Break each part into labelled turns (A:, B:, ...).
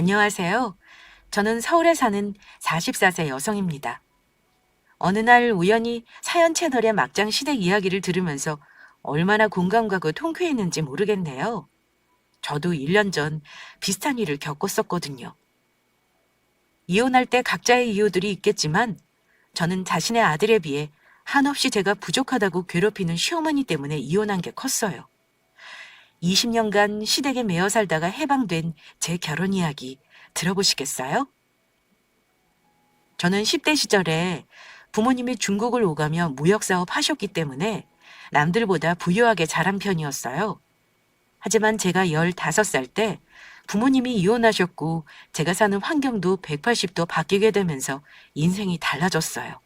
A: 안녕하세요. 저는 서울에 사는 44세 여성입니다. 어느 날 우연히 사연 채널의 막장 시댁 이야기를 들으면서 얼마나 공감 가고 통쾌했는지 모르겠네요. 저도 1년 전 비슷한 일을 겪었었거든요. 이혼할 때 각자의 이유들이 있겠지만 저는 자신의 아들에 비해 한없이 제가 부족하다고 괴롭히는 시어머니 때문에 이혼한 게 컸어요. 20년간 시댁에 매여 살다가 해방된 제 결혼 이야기 들어보시겠어요? 저는 10대 시절에 부모님이 중국을 오가며 무역사업 하셨기 때문에 남들보다 부유하게 자란 편이었어요. 하지만 제가 15살 때 부모님이 이혼하셨고 제가 사는 환경도 180도 바뀌게 되면서 인생이 달라졌어요.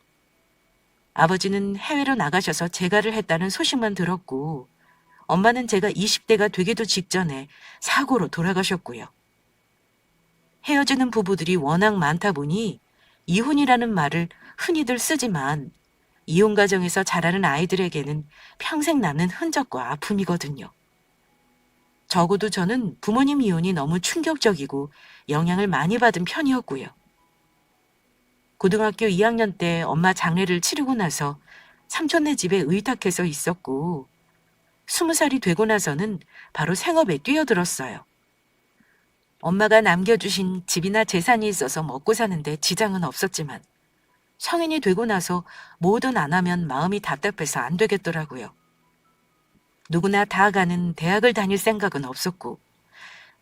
A: 아버지는 해외로 나가셔서 재가를 했다는 소식만 들었고 엄마는 제가 20대가 되기도 직전에 사고로 돌아가셨고요. 헤어지는 부부들이 워낙 많다 보니 이혼이라는 말을 흔히들 쓰지만 이혼 가정에서 자라는 아이들에게는 평생 남는 흔적과 아픔이거든요. 적어도 저는 부모님 이혼이 너무 충격적이고 영향을 많이 받은 편이었고요. 고등학교 2학년 때 엄마 장례를 치르고 나서 삼촌네 집에 의탁해서 있었고 20살이 되고 나서는 바로 생업에 뛰어들었어요. 엄마가 남겨주신 집이나 재산이 있어서 먹고 사는데 지장은 없었지만 성인이 되고 나서 뭐든 안 하면 마음이 답답해서 안 되겠더라고요. 누구나 다 가는 대학을 다닐 생각은 없었고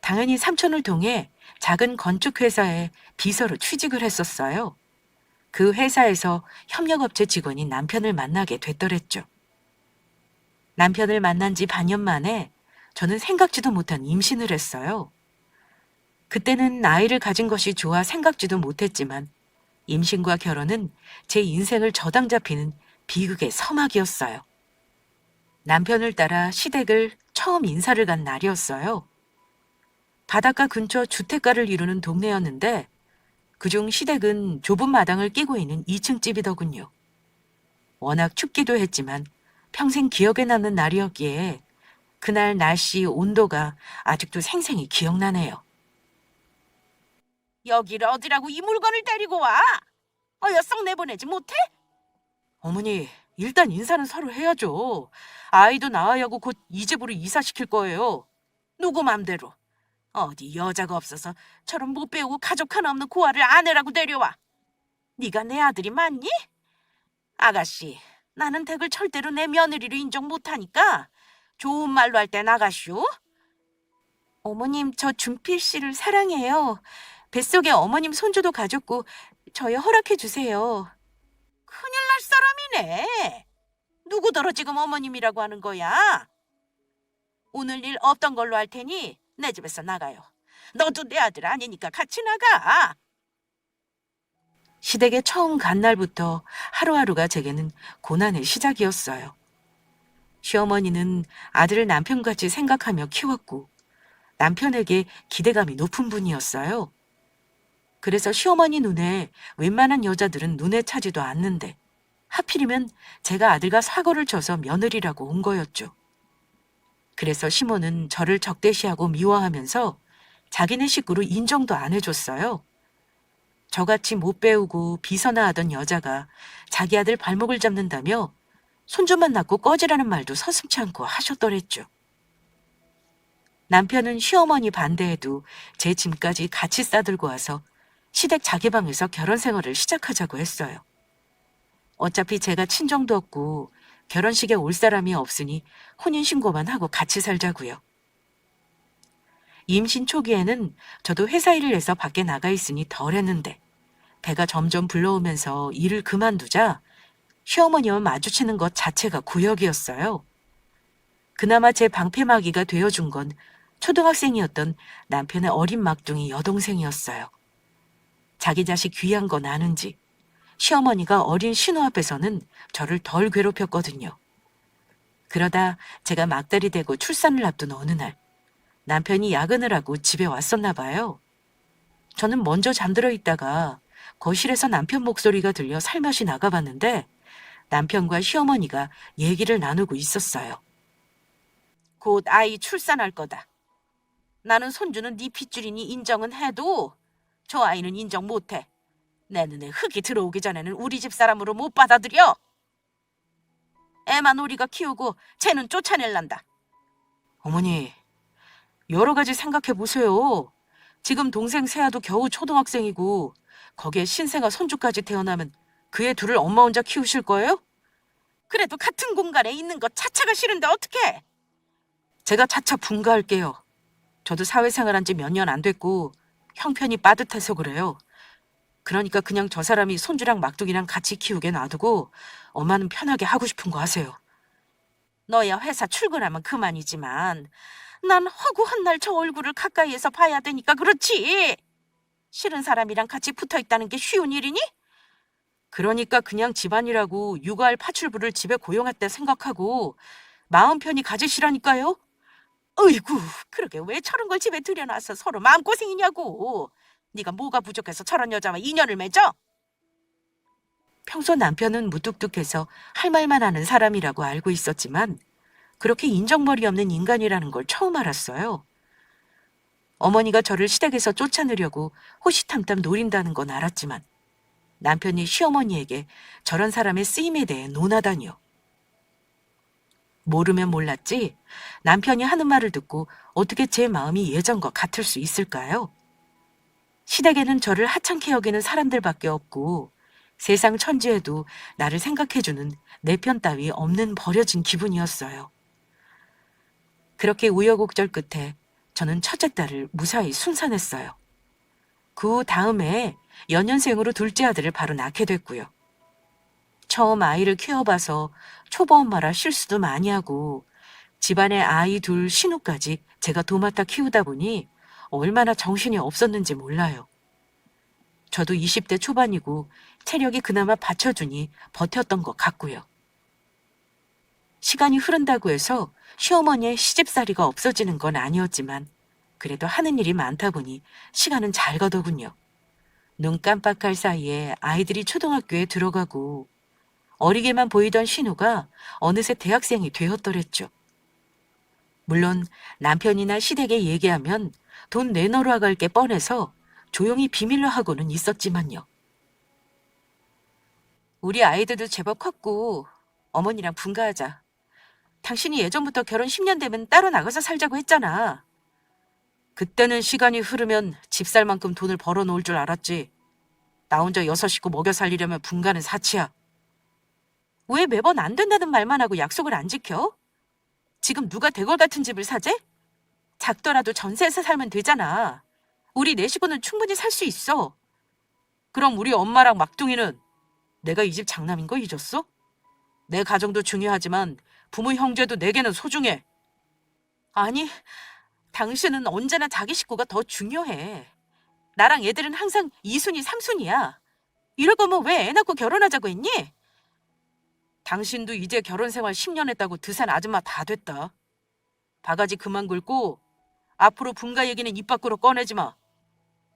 A: 당연히 삼촌을 통해 작은 건축회사에 비서로 취직을 했었어요. 그 회사에서 협력업체 직원인 남편을 만나게 됐더랬죠. 남편을 만난 지 반년 만에 저는 생각지도 못한 임신을 했어요. 그때는 아이를 가진 것이 좋아 생각지도 못했지만 임신과 결혼은 제 인생을 저당 잡히는 비극의 서막이었어요. 남편을 따라 시댁을 처음 인사를 간 날이었어요. 바닷가 근처 주택가를 이루는 동네였는데 그중 시댁은 좁은 마당을 끼고 있는 2층 집이더군요. 워낙 춥기도 했지만 평생 기억에 남는 날이었기에 그날 날씨, 온도가 아직도 생생히 기억나네요. 여기를 어디라고 이 물건을 데리고 와? 어여썩 내보내지 못해? 어머니, 일단 인사는 서로 해야죠. 아이도 낳아야 하고 곧 이 집으로 이사시킬 거예요. 누구 맘대로. 어디 여자가 없어서 저런 못 배우고 가족 하나 없는 고아를 아내라고 데려와. 네가 내 아들이 맞니? 아가씨, 나는 댁을 절대로 내 며느리로 인정 못하니까 좋은 말로 할 때 나가시오. 어머님, 저 준필 씨를 사랑해요. 뱃속에 어머님 손주도 가졌고 저희 허락해 주세요. 큰일 날 사람이네. 누구더러 지금 어머님이라고 하는 거야? 오늘 일 없던 걸로 할 테니 내 집에서 나가요. 너도 내 아들 아니니까 같이 나가. 시댁에 처음 간 날부터 하루하루가 제게는 고난의 시작이었어요. 시어머니는 아들을 남편같이 생각하며 키웠고 남편에게 기대감이 높은 분이었어요. 그래서 시어머니 눈에 웬만한 여자들은 눈에 차지도 않는데 하필이면 제가 아들과 사고를 쳐서 며느리라고 온 거였죠. 그래서 시모는 저를 적대시하고 미워하면서 자기네 식구로 인정도 안 해줬어요. 저같이 못 배우고 비서나 하던 여자가 자기 아들 발목을 잡는다며 손주만 낳고 꺼지라는 말도 서슴지 않고 하셨더랬죠. 남편은 시어머니 반대해도 제 짐까지 같이 싸들고 와서 시댁 자기 방에서 결혼 생활을 시작하자고 했어요. 어차피 제가 친정도 없고 결혼식에 올 사람이 없으니 혼인신고만 하고 같이 살자고요. 임신 초기에는 저도 회사 일을 해서 밖에 나가 있으니 덜 했는데 배가 점점 불러오면서 일을 그만두자 시어머니와 마주치는 것 자체가 구역이었어요. 그나마 제 방패막이가 되어준 건 초등학생이었던 남편의 어린 막둥이 여동생이었어요. 자기 자식 귀한 건 아는지 시어머니가 어린 신우 앞에서는 저를 덜 괴롭혔거든요. 그러다 제가 막달이 되고 출산을 앞둔 어느 날 남편이 야근을 하고 집에 왔었나 봐요. 저는 먼저 잠들어 있다가 거실에서 남편 목소리가 들려 살며시 나가봤는데 남편과 시어머니가 얘기를 나누고 있었어요. 곧 아이 출산할 거다. 나는 손주는 네 핏줄이니 인정은 해도 저 아이는 인정 못해. 내 눈에 흙이 들어오기 전에는 우리 집 사람으로 못 받아들여. 애만 우리가 키우고 쟤는 쫓아낼란다. 어머니, 여러 가지 생각해 보세요. 지금 동생 세아도 겨우 초등학생이고 거기에 신생아 손주까지 태어나면 그 애 둘을 엄마 혼자 키우실 거예요? 그래도 같은 공간에 있는 거 차차가 싫은데 어떡해? 제가 차차 분가할게요. 저도 사회생활한 지 몇 년 안 됐고 형편이 빠듯해서 그래요. 그러니까 그냥 저 사람이 손주랑 막둥이랑 같이 키우게 놔두고 엄마는 편하게 하고 싶은 거 하세요. 너야 회사 출근하면 그만이지만 난 허구한 날 저 얼굴을 가까이에서 봐야 되니까 그렇지. 싫은 사람이랑 같이 붙어있다는 게 쉬운 일이니? 그러니까 그냥 집안이라고 육아할 파출부를 집에 고용했다 생각하고 마음 편히 가지시라니까요. 어이구, 그러게 왜 저런 걸 집에 들여놔서 서로 마음고생이냐고. 네가 뭐가 부족해서 저런 여자와 인연을 맺어? 평소 남편은 무뚝뚝해서 할 말만 하는 사람이라고 알고 있었지만 그렇게 인정머리 없는 인간이라는 걸 처음 알았어요. 어머니가 저를 시댁에서 쫓아내려고 호시탐탐 노린다는 건 알았지만 남편이 시어머니에게 저런 사람의 쓰임에 대해 논하다니요. 모르면 몰랐지 남편이 하는 말을 듣고 어떻게 제 마음이 예전과 같을 수 있을까요? 시댁에는 저를 하찮게 여기는 사람들밖에 없고 세상 천지에도 나를 생각해주는 내 편 따위 없는 버려진 기분이었어요. 그렇게 우여곡절 끝에 저는 첫째 딸을 무사히 순산했어요. 그 다음에 연년생으로 둘째 아들을 바로 낳게 됐고요. 처음 아이를 키워봐서 초보 엄마라 실수도 많이 하고 집안에 아이 둘 신우까지 제가 도맡아 키우다 보니 얼마나 정신이 없었는지 몰라요. 저도 20대 초반이고 체력이 그나마 받쳐주니 버텼던 것 같고요. 시간이 흐른다고 해서 시어머니의 시집살이가 없어지는 건 아니었지만 그래도 하는 일이 많다 보니 시간은 잘 가더군요. 눈 깜빡할 사이에 아이들이 초등학교에 들어가고 어리게만 보이던 신우가 어느새 대학생이 되었더랬죠. 물론 남편이나 시댁에 얘기하면 돈 내놓으러 갈 게 뻔해서 조용히 비밀로 하고는 있었지만요. 우리 아이들도 제법 컸고 어머니랑 분가하자. 당신이 예전부터 결혼 10년 되면 따로 나가서 살자고 했잖아. 그때는 시간이 흐르면 집 살 만큼 돈을 벌어놓을 줄 알았지. 나 혼자 6식구 먹여 살리려면 분가는 사치야. 왜 매번 안 된다는 말만 하고 약속을 안 지켜? 지금 누가 대궐 같은 집을 사재? 작더라도 전세에서 살면 되잖아. 우리 네 식구는 충분히 살 수 있어. 그럼 우리 엄마랑 막둥이는 내가 이 집 장남인 거 잊었어? 내 가정도 중요하지만 부모 형제도 내게는 소중해. 아니, 당신은 언제나 자기 식구가 더 중요해. 나랑 애들은 항상 2순위, 3순위야. 이럴 거면 왜 애 낳고 결혼하자고 했니? 당신도 이제 결혼 생활 10년 했다고 드산 아줌마 다 됐다. 바가지 그만 긁고 앞으로 분가 얘기는 입 밖으로 꺼내지 마.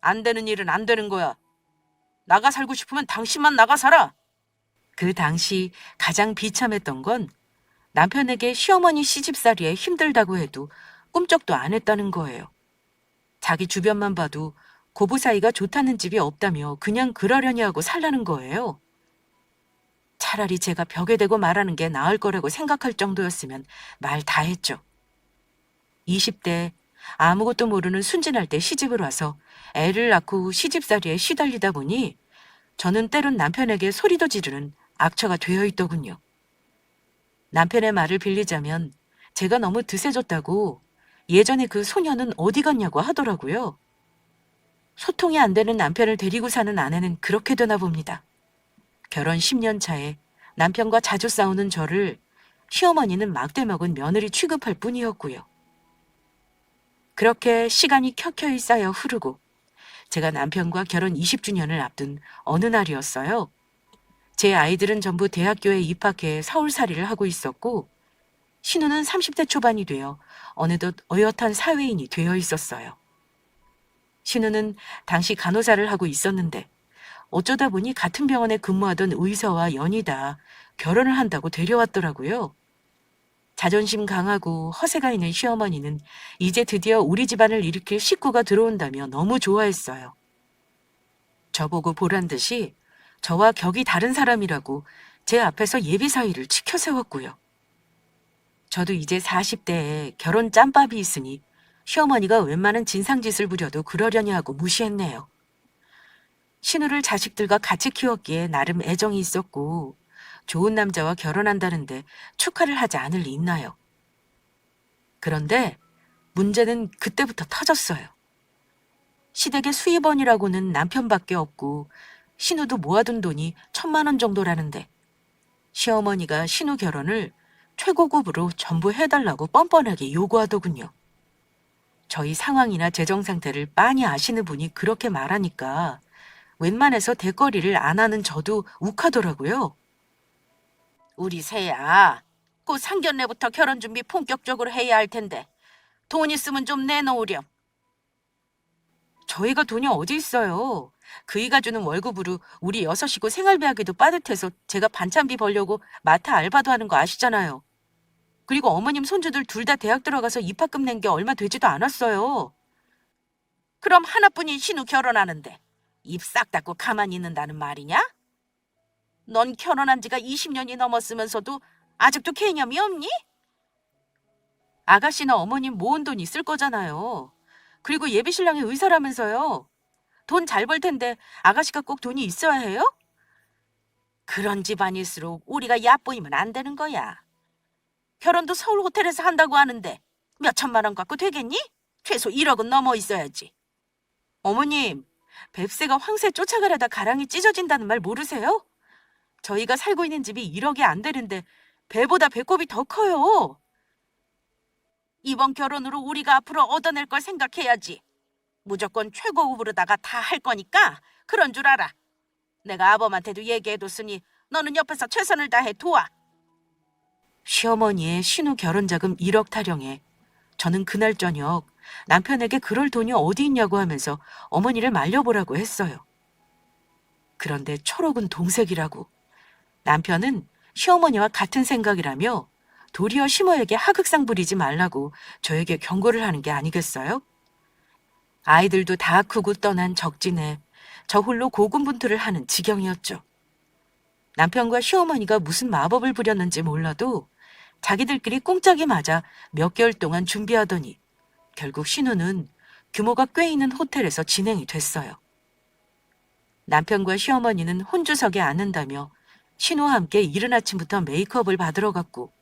A: 안 되는 일은 안 되는 거야. 나가 살고 싶으면 당신만 나가 살아. 그 당시 가장 비참했던 건 남편에게 시어머니 시집살이에 힘들다고 해도 꿈쩍도 안 했다는 거예요. 자기 주변만 봐도 고부 사이가 좋다는 집이 없다며 그냥 그러려니 하고 살라는 거예요. 차라리 제가 벽에 대고 말하는 게 나을 거라고 생각할 정도였으면 말 다 했죠. 20대 아무것도 모르는 순진할 때 시집을 와서 애를 낳고 시집살이에 시달리다 보니 저는 때론 남편에게 소리도 지르는 악처가 되어 있더군요. 남편의 말을 빌리자면 제가 너무 드세졌다고 예전에 그 소녀는 어디 갔냐고 하더라고요. 소통이 안 되는 남편을 데리고 사는 아내는 그렇게 되나 봅니다. 결혼 10년 차에 남편과 자주 싸우는 저를 시어머니는 막대 먹은 며느리 취급할 뿐이었고요. 그렇게 시간이 켜켜이 쌓여 흐르고 제가 남편과 결혼 20주년을 앞둔 어느 날이었어요. 제 아이들은 전부 대학교에 입학해 서울살이를 하고 있었고 신우는 30대 초반이 되어 어느덧 어엿한 사회인이 되어 있었어요. 신우는 당시 간호사를 하고 있었는데 어쩌다 보니 같은 병원에 근무하던 의사와 연이다 결혼을 한다고 데려왔더라고요. 자존심 강하고 허세가 있는 시어머니는 이제 드디어 우리 집안을 일으킬 식구가 들어온다며 너무 좋아했어요. 저보고 보란 듯이 저와 격이 다른 사람이라고 제 앞에서 예비 사위를 치켜 세웠고요. 저도 이제 40대에 결혼 짬밥이 있으니 시어머니가 웬만한 진상짓을 부려도 그러려니 하고 무시했네요. 신우를 자식들과 같이 키웠기에 나름 애정이 있었고 좋은 남자와 결혼한다는데 축하를 하지 않을 리 있나요? 그런데 문제는 그때부터 터졌어요. 시댁의 수입원이라고는 남편밖에 없고 신우도 모아둔 돈이 1,000만 원 정도라는데 시어머니가 신우 결혼을 최고급으로 전부 해달라고 뻔뻔하게 요구하더군요. 저희 상황이나 재정 상태를 빤히 아시는 분이 그렇게 말하니까 웬만해서 대거리를 안 하는 저도 욱하더라고요. 우리 새야, 곧 상견례부터 결혼 준비 본격적으로 해야 할 텐데 돈 있으면 좀 내놓으렴. 저희가 돈이 어디 있어요. 그이가 주는 월급으로 우리 6식구 생활비 하기도 빠듯해서 제가 반찬비 벌려고 마트 알바도 하는 거 아시잖아요. 그리고 어머님 손주들 둘 다 대학 들어가서 입학금 낸 게 얼마 되지도 않았어요. 그럼 하나뿐인 신우 결혼하는데 입 싹 닫고 가만히 있는다는 말이냐? 넌 결혼한 지가 20년이 넘었으면서도 아직도 개념이 없니? 아가씨나 어머님 모은 돈 있을 거잖아요. 그리고 예비신랑이 의사라면서요. 돈 잘 벌 텐데 아가씨가 꼭 돈이 있어야 해요? 그런 집안일수록 우리가 얕보이면 안 되는 거야. 결혼도 서울 호텔에서 한다고 하는데 몇 천만 원 갖고 되겠니? 최소 1억은 넘어 있어야지. 어머님, 뱁새가 황새 쫓아가려다 가랑이 찢어진다는 말 모르세요? 저희가 살고 있는 집이 1억이 안 되는데 배보다 배꼽이 더 커요. 이번 결혼으로 우리가 앞으로 얻어낼 걸 생각해야지. 무조건 최고급으로다가 다 할 거니까 그런 줄 알아. 내가 아범한테도 얘기해뒀으니 너는 옆에서 최선을 다해 도와. 시어머니의 신우 결혼자금 1억 타령에 저는 그날 저녁 남편에게 그럴 돈이 어디 있냐고 하면서 어머니를 말려보라고 했어요. 그런데 초록은 동색이라고. 남편은 시어머니와 같은 생각이라며 도리어 시모에게 하극상 부리지 말라고 저에게 경고를 하는 게 아니겠어요? 아이들도 다 크고 떠난 적진에 저 홀로 고군분투를 하는 지경이었죠. 남편과 시어머니가 무슨 마법을 부렸는지 몰라도 자기들끼리 꿍짝이 맞아 몇 개월 동안 준비하더니 결국 신우는 규모가 꽤 있는 호텔에서 진행이 됐어요. 남편과 시어머니는 혼주석에 앉는다며 신우와 함께 이른 아침부터 메이크업을 받으러 갔고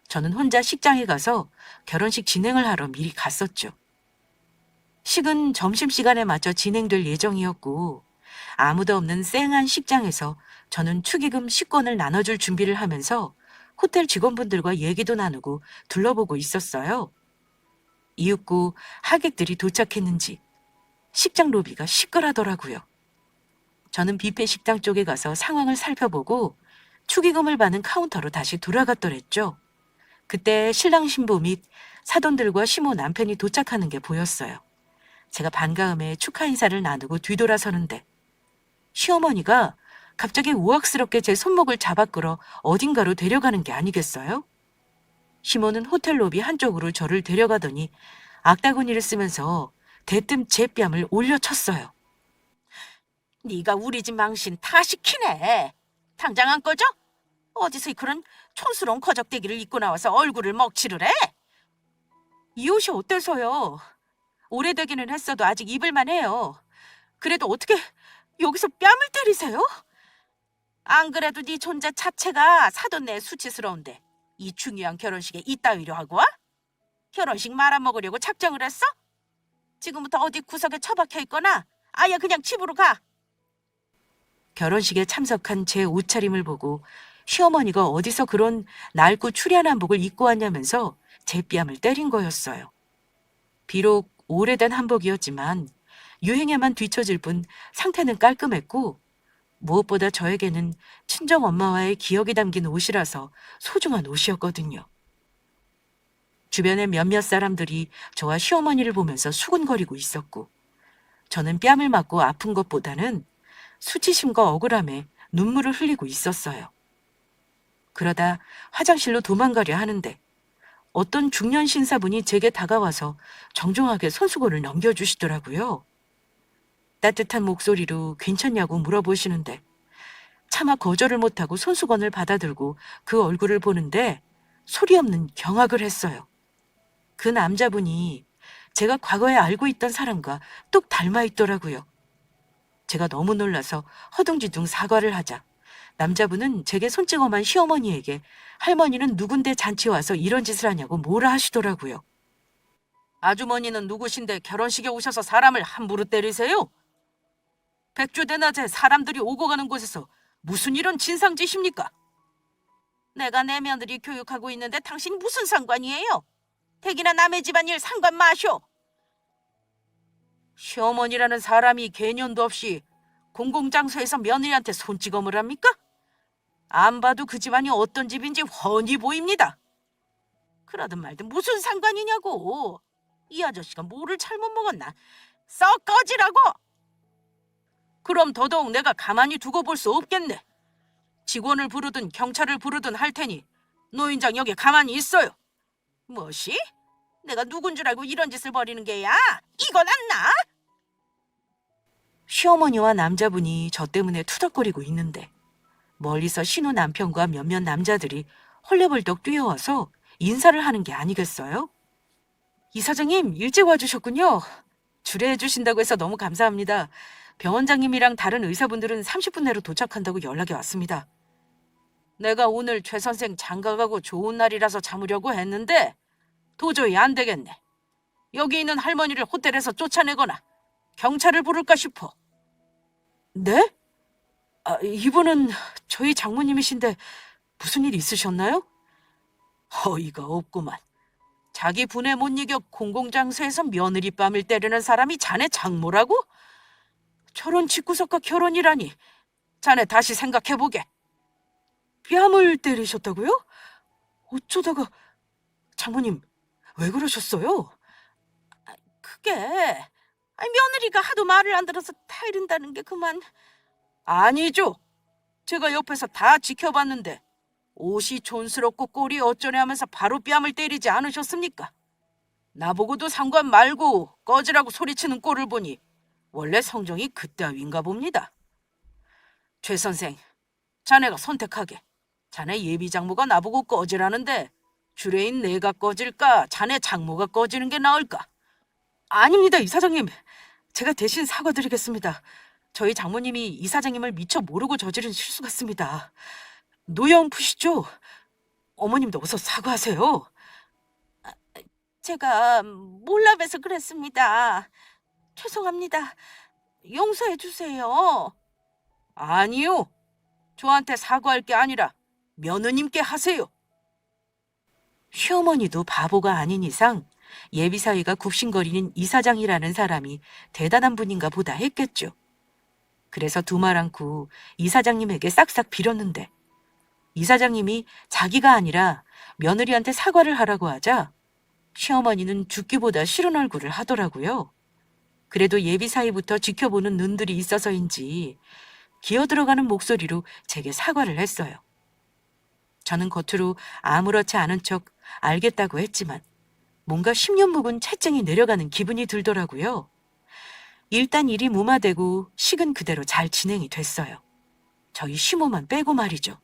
A: 저는 혼자 식장에 가서 결혼식 진행을 하러 미리 갔었죠. 식은 점심시간에 맞춰 진행될 예정이었고 아무도 없는 쌩한 식장에서 저는 축의금 10권을 나눠줄 준비를 하면서 호텔 직원분들과 얘기도 나누고 둘러보고 있었어요. 이윽고 하객들이 도착했는지 식장 로비가 시끌하더라고요. 저는 뷔페 식당 쪽에 가서 상황을 살펴보고 축의금을 받는 카운터로 다시 돌아갔더랬죠. 그때 신랑 신부 및 사돈들과 시모 남편이 도착하는 게 보였어요. 제가 반가움에 축하 인사를 나누고 뒤돌아서는데 시어머니가 갑자기 우악스럽게 제 손목을 잡아 끌어 어딘가로 데려가는 게 아니겠어요? 시모는 호텔 로비 한쪽으로 저를 데려가더니 악다구니를 쓰면서 대뜸 제 뺨을 올려쳤어요. 네가 우리 집 망신 다 시키네. 당장 안 꺼져? 어디서 그런 촌스러운 거적대기를 입고 나와서 얼굴을 먹칠을 해? 이 옷이 어때서요? 오래되기는 했어도 아직 입을만 해요. 그래도 어떻게 여기서 뺨을 때리세요? 안 그래도 네 존재 자체가 사돈네 수치스러운데 이 중요한 결혼식에 이따위로 하고 와? 결혼식 말아먹으려고 작정을 했어? 지금부터 어디 구석에 처박혀 있거나 아예 그냥 집으로 가. 결혼식에 참석한 제 옷차림을 보고 시어머니가 어디서 그런 낡고 추리한 한복을 입고 왔냐면서 제 뺨을 때린 거였어요. 비록 오래된 한복이었지만 유행에만 뒤처질 뿐 상태는 깔끔했고 무엇보다 저에게는 친정엄마와의 기억이 담긴 옷이라서 소중한 옷이었거든요. 주변의 몇몇 사람들이 저와 시어머니를 보면서 수군거리고 있었고 저는 뺨을 맞고 아픈 것보다는 수치심과 억울함에 눈물을 흘리고 있었어요. 그러다 화장실로 도망가려 하는데 어떤 중년 신사분이 제게 다가와서 정중하게 손수건을 넘겨주시더라고요. 따뜻한 목소리로 괜찮냐고 물어보시는데 차마 거절을 못하고 손수건을 받아들고 그 얼굴을 보는데 소리 없는 경악을 했어요. 그 남자분이 제가 과거에 알고 있던 사람과 똑 닮아 있더라고요. 제가 너무 놀라서 허둥지둥 사과를 하자 남자분은 제게 손찌검한 시어머니에게 할머니는 누군데 잔치 와서 이런 짓을 하냐고 뭐라 하시더라고요. 아주머니는 누구신데 결혼식에 오셔서 사람을 함부로 때리세요? 백주대낮에 사람들이 오고 가는 곳에서 무슨 이런 진상짓입니까? 내가 내 며느리 교육하고 있는데 당신이 무슨 상관이에요? 댁이나 남의 집안일 상관 마쇼. 시어머니라는 사람이 개년도 없이 공공장소에서 며느리한테 손찌검을 합니까? 안 봐도 그 집안이 어떤 집인지 훤히 보입니다. 그러든 말든 무슨 상관이냐고. 이 아저씨가 뭐를 잘못 먹었나? 썩 꺼지라고. 그럼 더더욱 내가 가만히 두고 볼 수 없겠네. 직원을 부르든 경찰을 부르든 할 테니 노인장 여기 가만히 있어요. 뭐시? 내가 누군 줄 알고 이런 짓을 벌이는 게야? 이건 안 나? 시어머니와 남자분이 저 때문에 투덜거리고 있는데 멀리서 신우 남편과 몇몇 남자들이 헐레벌떡 뛰어와서 인사를 하는 게 아니겠어요? 이사장님 일찍 와주셨군요. 주례해 주신다고 해서 너무 감사합니다. 병원장님이랑 다른 의사분들은 30분 내로 도착한다고 연락이 왔습니다. 내가 오늘 최 선생 장가가고 좋은 날이라서 참으려고 했는데 도저히 안 되겠네. 여기 있는 할머니를 호텔에서 쫓아내거나 경찰을 부를까 싶어. 네? 이분은 저희 장모님이신데 무슨 일 있으셨나요? 어이가 없구만. 자기 분에 못 이겨 공공장소에서 며느리밤을 때리는 사람이 자네 장모라고? 저런 집구석과 결혼이라니. 자네 다시 생각해보게. 뺨을 때리셨다고요? 어쩌다가... 장모님, 왜 그러셨어요? 그게... 며느리가 하도 말을 안 들어서 타이른다는 게 그만... 아니죠. 제가 옆에서 다 지켜봤는데 옷이 촌스럽고 꼴이 어쩌네 하면서 바로 뺨을 때리지 않으셨습니까? 나보고도 상관 말고 꺼지라고 소리치는 꼴을 보니 원래 성정이 그따위인가 봅니다. 최 선생, 자네가 선택하게. 자네 예비 장모가 나보고 꺼지라는데 주례인 내가 꺼질까 자네 장모가 꺼지는 게 나을까? 아닙니다, 이사장님. 제가 대신 사과드리겠습니다. 저희 장모님이 이사장님을 미처 모르고 저지른 실수 같습니다. 노여움 푸시죠? 어머님도 어서 사과하세요. 제가 몰라 봬서 그랬습니다. 죄송합니다. 용서해 주세요. 아니요. 저한테 사과할 게 아니라 며느님께 하세요. 시어머니도 바보가 아닌 이상 예비사위가 굽신거리는 이사장이라는 사람이 대단한 분인가 보다 했겠죠. 그래서 두말 않고 이사장님에게 싹싹 빌었는데 이사장님이 자기가 아니라 며느리한테 사과를 하라고 하자 시어머니는 죽기보다 싫은 얼굴을 하더라고요. 그래도 예비사위부터 지켜보는 눈들이 있어서인지 기어들어가는 목소리로 제게 사과를 했어요. 저는 겉으로 아무렇지 않은 척 알겠다고 했지만 뭔가 10년 묵은 채증이 내려가는 기분이 들더라고요. 일단 일이 무마되고 식은 그대로 잘 진행이 됐어요. 저희 시모만 빼고 말이죠.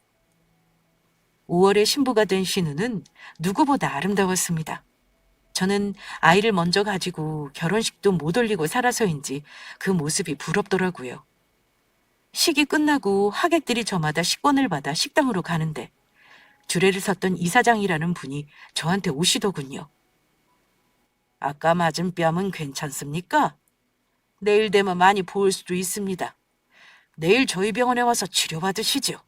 A: 5월에 신부가 된 신우는 누구보다 아름다웠습니다. 저는 아이를 먼저 가지고 결혼식도 못 올리고 살아서인지 그 모습이 부럽더라고요. 식이 끝나고 하객들이 저마다 식권을 받아 식당으로 가는데 주례를 섰던 이사장이라는 분이 저한테 오시더군요. 아까 맞은 뺨은 괜찮습니까? 내일 되면 많이 보일 수도 있습니다. 내일 저희 병원에 와서 치료받으시죠.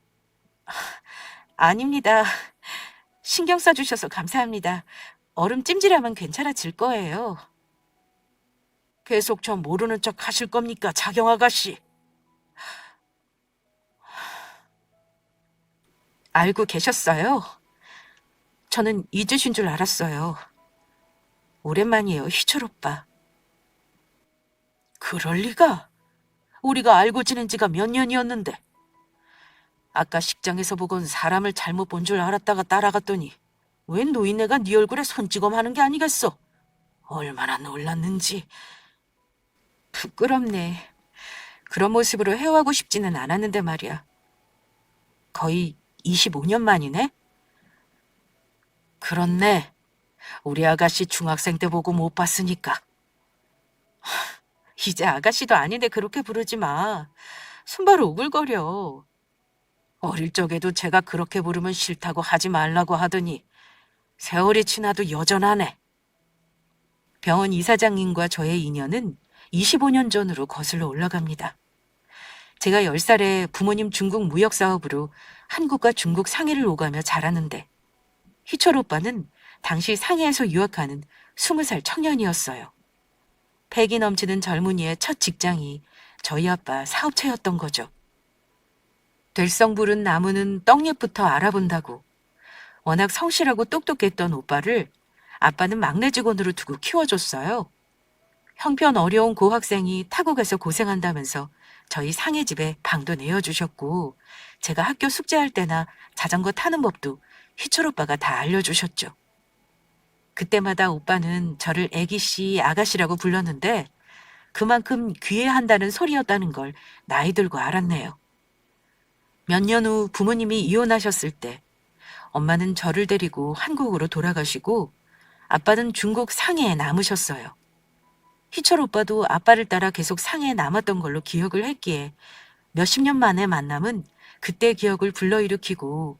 A: 아닙니다. 신경 써주셔서 감사합니다. 얼음 찜질하면 괜찮아질 거예요. 계속 저 모르는 척 하실 겁니까, 자경 아가씨? 알고 계셨어요? 저는 잊으신 줄 알았어요. 오랜만이에요, 희철 오빠. 그럴 리가. 우리가 알고 지낸 지가 몇 년이었는데. 아까 식장에서 보곤 사람을 잘못 본 줄 알았다가 따라갔더니 웬 노인네가 네 얼굴에 손찌검하는 게 아니겠어? 얼마나 놀랐는지. 부끄럽네. 그런 모습으로 헤어하고 싶지는 않았는데 말이야. 거의 25년 만이네? 그렇네. 우리 아가씨 중학생 때 보고 못 봤으니까. 이제 아가씨도 아닌데 그렇게 부르지 마. 손발 오글거려. 어릴 적에도 제가 그렇게 부르면 싫다고 하지 말라고 하더니 세월이 지나도 여전하네. 병원 이사장님과 저의 인연은 25년 전으로 거슬러 올라갑니다. 제가 10살에 부모님 중국 무역 사업으로 한국과 중국 상해를 오가며 자라는데 희철 오빠는 당시 상해에서 유학하는 20살 청년이었어요. 패기 넘치는 젊은이의 첫 직장이 저희 아빠 사업체였던 거죠. 될성 부른 나무는 떡잎부터 알아본다고 워낙 성실하고 똑똑했던 오빠를 아빠는 막내 직원으로 두고 키워줬어요. 형편 어려운 고학생이 타국에서 고생한다면서 저희 상해 집에 방도 내어주셨고 제가 학교 숙제할 때나 자전거 타는 법도 희철 오빠가 다 알려주셨죠. 그때마다 오빠는 저를 애기씨, 아가씨라고 불렀는데 그만큼 귀해한다는 소리였다는 걸 나이 들고 알았네요. 몇 년 후 부모님이 이혼하셨을 때 엄마는 저를 데리고 한국으로 돌아가시고 아빠는 중국 상해에 남으셨어요. 희철 오빠도 아빠를 따라 계속 상해에 남았던 걸로 기억을 했기에 몇십 년 만의 만남은 그때 기억을 불러일으키고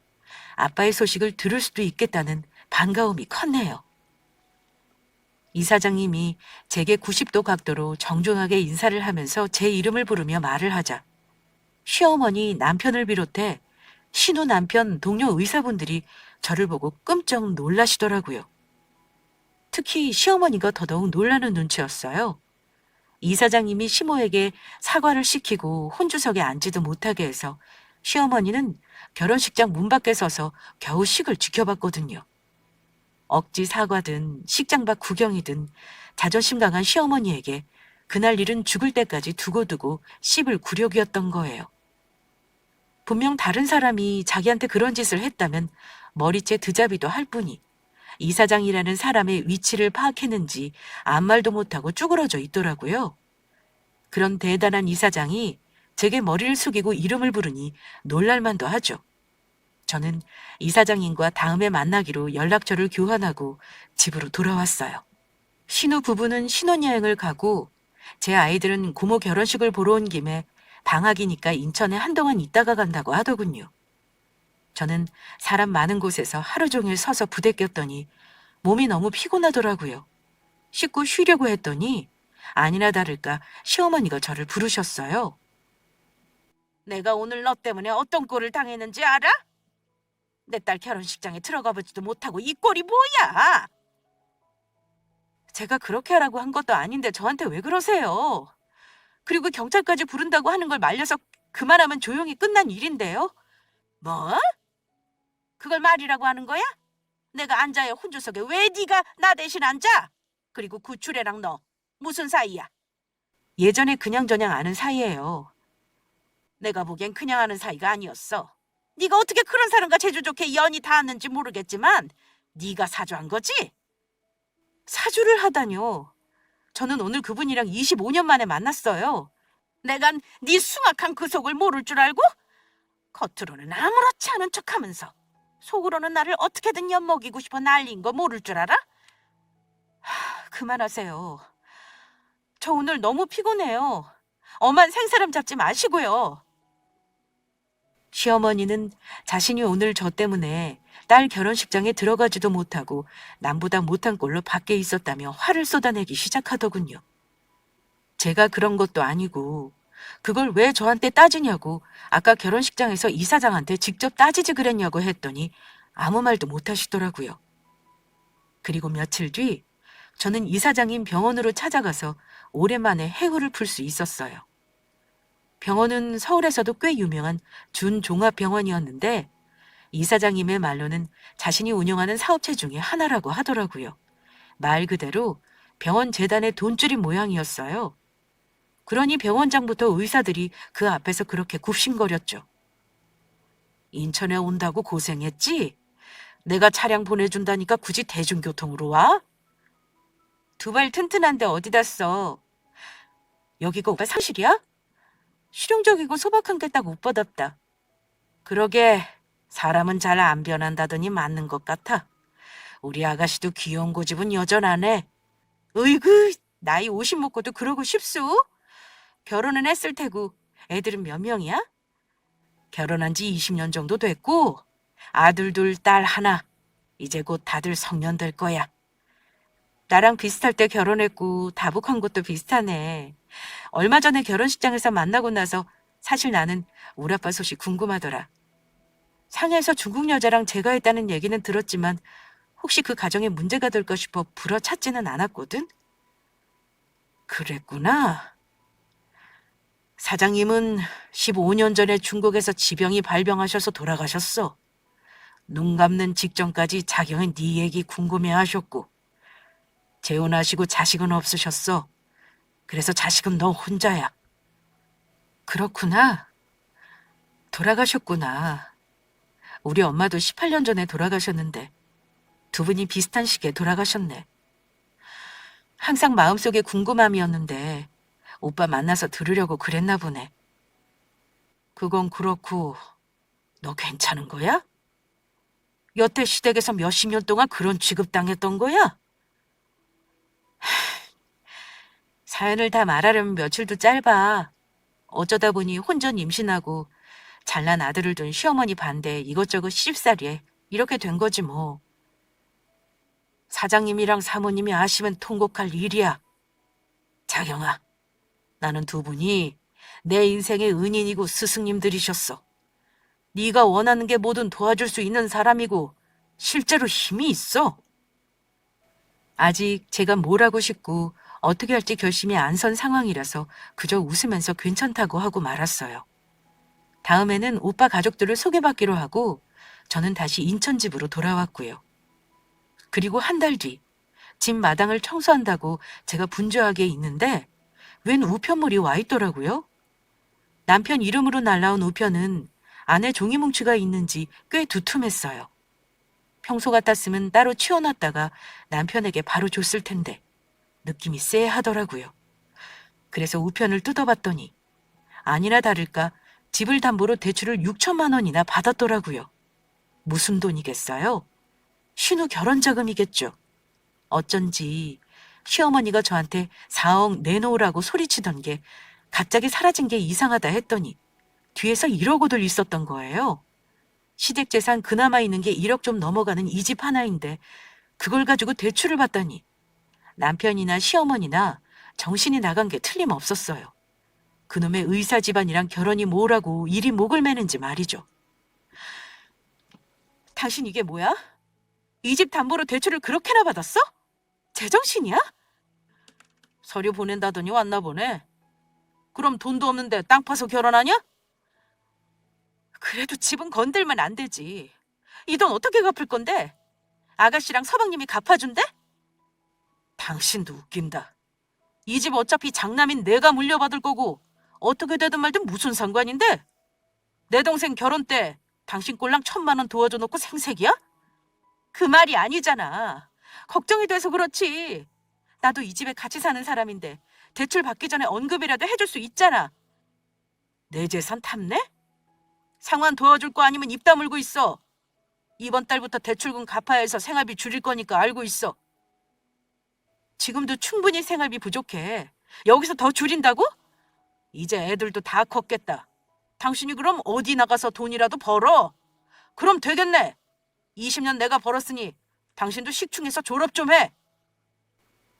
A: 아빠의 소식을 들을 수도 있겠다는 반가움이 컸네요. 이사장님이 제게 90도 각도로 정중하게 인사를 하면서 제 이름을 부르며 말을 하자 시어머니, 남편을 비롯해 신우 남편 동료 의사분들이 저를 보고 끔쩍 놀라시더라고요. 특히 시어머니가 더더욱 놀라는 눈치였어요. 이사장님이 시모에게 사과를 시키고 혼주석에 앉지도 못하게 해서 시어머니는 결혼식장 문 밖에 서서 겨우 식을 지켜봤거든요. 억지 사과든 식장 밖 구경이든 자존심 강한 시어머니에게 그날 일은 죽을 때까지 두고두고 씹을 굴욕이었던 거예요. 분명 다른 사람이 자기한테 그런 짓을 했다면 머리채 드자비도 할 뿐이 이사장이라는 사람의 위치를 파악했는지 아무 말도 못하고 쭈그러져 있더라고요. 그런 대단한 이사장이 제게 머리를 숙이고 이름을 부르니 놀랄만도 하죠. 저는 이사장님과 다음에 만나기로 연락처를 교환하고 집으로 돌아왔어요. 신우 부부는 신혼여행을 가고 제 아이들은 고모 결혼식을 보러 온 김에 방학이니까 인천에 한동안 있다가 간다고 하더군요. 저는 사람 많은 곳에서 하루 종일 서서 부대꼈더니 몸이 너무 피곤하더라고요. 씻고 쉬려고 했더니 아니나 다를까 시어머니가 저를 부르셨어요. 내가 오늘 너 때문에 어떤 꼴을 당했는지 알아? 내 딸 결혼식장에 들어가 보지도 못하고 이 꼴이 뭐야? 제가 그렇게 하라고 한 것도 아닌데 저한테 왜 그러세요? 그리고 경찰까지 부른다고 하는 걸 말려서 그만하면 조용히 끝난 일인데요. 뭐? 그걸 말이라고 하는 거야? 내가 앉아야 혼주석에 왜 네가 나 대신 앉아? 그리고 구출애랑 너 무슨 사이야? 예전에 그냥저냥 아는 사이예요. 내가 보기엔 그냥 아는 사이가 아니었어. 네가 어떻게 그런 사람과 재주 좋게 연이 닿았는지 모르겠지만 네가 사주한 거지? 사주를 하다뇨. 저는 오늘 그분이랑 25년 만에 만났어요. 내가 네 숭악한 그 속을 모를 줄 알고? 겉으로는 아무렇지 않은 척하면서 속으로는 나를 어떻게든 엿먹이고 싶어 난리인 거 모를 줄 알아? 그만하세요. 저 오늘 너무 피곤해요. 엄한 생사람 잡지 마시고요. 시어머니는 자신이 오늘 저 때문에 딸 결혼식장에 들어가지도 못하고 남보다 못한 꼴로 밖에 있었다며 화를 쏟아내기 시작하더군요. 제가 그런 것도 아니고 그걸 왜 저한테 따지냐고 아까 결혼식장에서 이사장한테 직접 따지지 그랬냐고 했더니 아무 말도 못 하시더라고요. 그리고 며칠 뒤 저는 이사장님 병원으로 찾아가서 오랜만에 해후를 풀 수 있었어요. 병원은 서울에서도 꽤 유명한 준종합병원이었는데 이사장님의 말로는 자신이 운영하는 사업체 중에 하나라고 하더라고요. 말 그대로 병원 재단의 돈줄인 모양이었어요. 그러니 병원장부터 의사들이 그 앞에서 그렇게 굽신거렸죠. 인천에 온다고 고생했지? 내가 차량 보내준다니까 굳이 대중교통으로 와? 두 발 튼튼한데 어디다 써? 여기가 오빠 사실이야? 실용적이고 소박한 게 딱 오빠답다. 그러게 사람은 잘 안 변한다더니 맞는 것 같아. 우리 아가씨도 귀여운 고집은 여전하네. 으이구, 나이 50 먹고도 그러고 싶소? 결혼은 했을 테고 애들은 몇 명이야? 결혼한 지 20년 정도 됐고 아들 둘, 딸 하나. 이제 곧 다들 성년 될 거야. 나랑 비슷할 때 결혼했고 다복한 것도 비슷하네. 얼마 전에 결혼식장에서 만나고 나서 사실 나는 우리 아빠 소식 궁금하더라. 상해에서 중국 여자랑 제가 했다는 얘기는 들었지만 혹시 그 가정에 문제가 될까 싶어 불어찾지는 않았거든? 그랬구나. 사장님은 15년 전에 중국에서 지병이 발병하셔서 돌아가셨어. 눈 감는 직전까지 자경은 네 얘기 궁금해하셨고 재혼하시고 자식은 없으셨어. 그래서 자식은 너 혼자야. 그렇구나. 돌아가셨구나. 우리 엄마도 18년 전에 돌아가셨는데 두 분이 비슷한 시기에 돌아가셨네. 항상 마음속에 궁금함이었는데 오빠 만나서 들으려고 그랬나 보네. 그건 그렇고 너 괜찮은 거야? 여태 시댁에서 몇십 년 동안 그런 취급당했던 거야? 사연을 다 말하려면 며칠도 짧아. 어쩌다 보니 혼전 임신하고 잘난 아들을 둔 시어머니 반대 이것저것 시집살이에 이렇게 된 거지 뭐. 사장님이랑 사모님이 아시면 통곡할 일이야. 자경아, 나는 두 분이 내 인생의 은인이고 스승님들이셨어. 네가 원하는 게 뭐든 도와줄 수 있는 사람이고 실제로 힘이 있어. 아직 제가 뭘 하고 싶고 어떻게 할지 결심이 안 선 상황이라서 그저 웃으면서 괜찮다고 하고 말았어요. 다음에는 오빠 가족들을 소개받기로 하고 저는 다시 인천 집으로 돌아왔고요. 그리고 한 달 뒤, 집 마당을 청소한다고 제가 분주하게 있는데 웬 우편물이 와 있더라고요. 남편 이름으로 날라온 우편은 안에 종이 뭉치가 있는지 꽤 두툼했어요. 평소 같았으면 따로 치워놨다가 남편에게 바로 줬을 텐데 느낌이 쎄하더라고요. 그래서 우편을 뜯어봤더니 아니나 다를까 집을 담보로 대출을 6천만 원이나 받았더라고요. 무슨 돈이겠어요? 신우 결혼자금이겠죠. 어쩐지 시어머니가 저한테 4억 내놓으라고 소리치던 게 갑자기 사라진 게 이상하다 했더니 뒤에서 1억어들 있었던 거예요. 시댁 재산 그나마 있는 게 1억 좀 넘어가는 이 집 하나인데 그걸 가지고 대출을 받다니 남편이나 시어머니나 정신이 나간 게 틀림없었어요. 그놈의 의사 집안이랑 결혼이 뭐라고 일이 목을 매는지 말이죠. 당신 이게 뭐야? 이 집 담보로 대출을 그렇게나 받았어? 제정신이야? 서류 보낸다더니 왔나 보네. 그럼 돈도 없는데 땅 파서 결혼하냐? 그래도 집은 건들면 안 되지. 이 돈 어떻게 갚을 건데? 아가씨랑 서방님이 갚아준대? 당신도 웃긴다. 이 집 어차피 장남인 내가 물려받을 거고 어떻게 되든 말든 무슨 상관인데? 내 동생 결혼 때 당신 꼴랑 1,000만 원 도와줘 놓고 생색이야? 그 말이 아니잖아. 걱정이 돼서 그렇지. 나도 이 집에 같이 사는 사람인데 대출 받기 전에 언급이라도 해줄 수 있잖아. 내 재산 탐내? 상환 도와줄 거 아니면 입 다물고 있어. 이번 달부터 대출금 갚아야 해서 생활비 줄일 거니까 알고 있어. 지금도 충분히 생활비 부족해. 여기서 더 줄인다고? 이제 애들도 다 컸겠다. 당신이 그럼 어디 나가서 돈이라도 벌어? 그럼 되겠네. 20년 내가 벌었으니 당신도 식충해서 졸업 좀 해.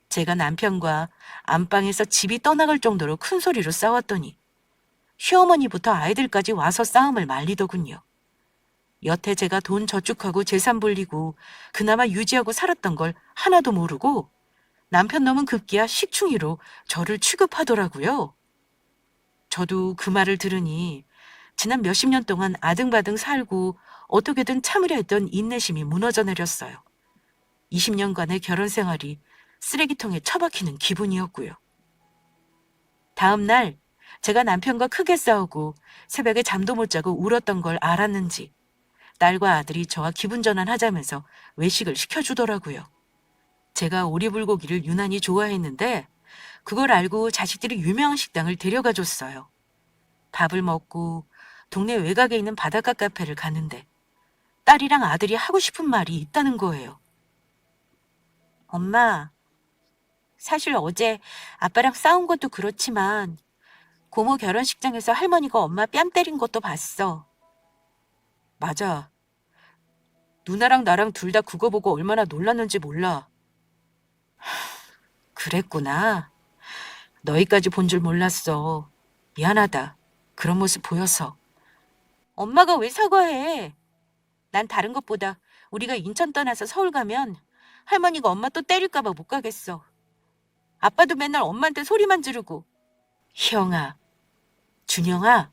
A: 제가 남편과 안방에서 집이 떠나갈 정도로 큰 소리로 싸웠더니 시어머니부터 아이들까지 와서 싸움을 말리더군요. 여태 제가 돈 저축하고 재산 불리고 그나마 유지하고 살았던 걸 하나도 모르고 남편 놈은 급기야 식충이로 저를 취급하더라고요. 저도 그 말을 들으니 지난 몇십 년 동안 아등바등 살고 어떻게든 참으려 했던 인내심이 무너져 내렸어요. 20년간의 결혼 생활이 쓰레기통에 처박히는 기분이었고요. 다음 날 제가 남편과 크게 싸우고 새벽에 잠도 못 자고 울었던 걸 알았는지 딸과 아들이 저와 기분 전환하자면서 외식을 시켜주더라고요. 제가 오리불고기를 유난히 좋아했는데 그걸 알고 자식들이 유명한 식당을 데려가 줬어요. 밥을 먹고 동네 외곽에 있는 바닷가 카페를 갔는데 딸이랑 아들이 하고 싶은 말이 있다는 거예요. 엄마, 사실 어제 아빠랑 싸운 것도 그렇지만 고모 결혼식장에서 할머니가 엄마 뺨 때린 것도 봤어. 맞아. 누나랑 나랑 둘 다 그거 보고 얼마나 놀랐는지 몰라. 그랬구나. 너희까지 본 줄 몰랐어. 미안하다. 그런 모습 보여서. 엄마가 왜 사과해? 난 다른 것보다 우리가 인천 떠나서 서울 가면 할머니가 엄마 또 때릴까 봐 못 가겠어. 아빠도 맨날 엄마한테 소리만 지르고. 희영아, 준영아,